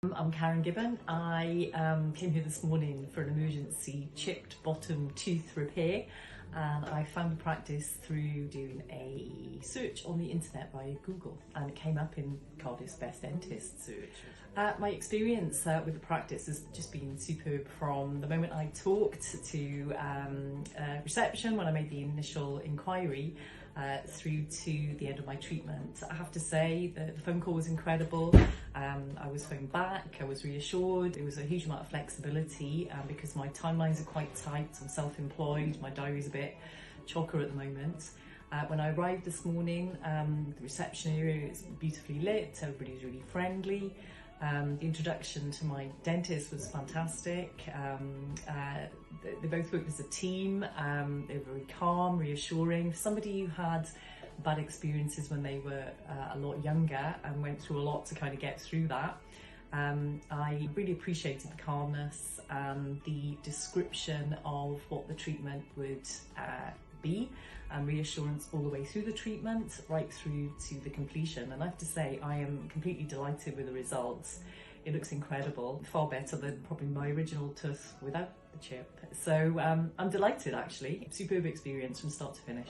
I'm Karen Gibbon. I came here this morning for an emergency chipped bottom tooth repair, and I found the practice through doing a search on the internet via Google, and it came up in Cardiff's Best Dentist search. My experience with the practice has just been superb from the moment I talked to reception when I made the initial inquiry through to the end of my treatment. I have to say that the phone call was incredible. I was phoned back, I was reassured. There was a huge amount of flexibility because my timelines are quite tight. I'm self-employed, my diary's a bit chocker at the moment. When I arrived this morning, the reception area is beautifully lit, everybody was really friendly. The introduction to my dentist was fantastic. They both worked as a team. They were very calm, reassuring. Somebody who had bad experiences when they were a lot younger and went through a lot to kind of get through that. I really appreciated the calmness and the description of what the treatment would be, and reassurance all the way through the treatment, right through to the completion. And I have to say, I am completely delighted with the results. It looks incredible, far better than probably my original tooth without the chip. So I'm delighted actually. Superb experience from start to finish.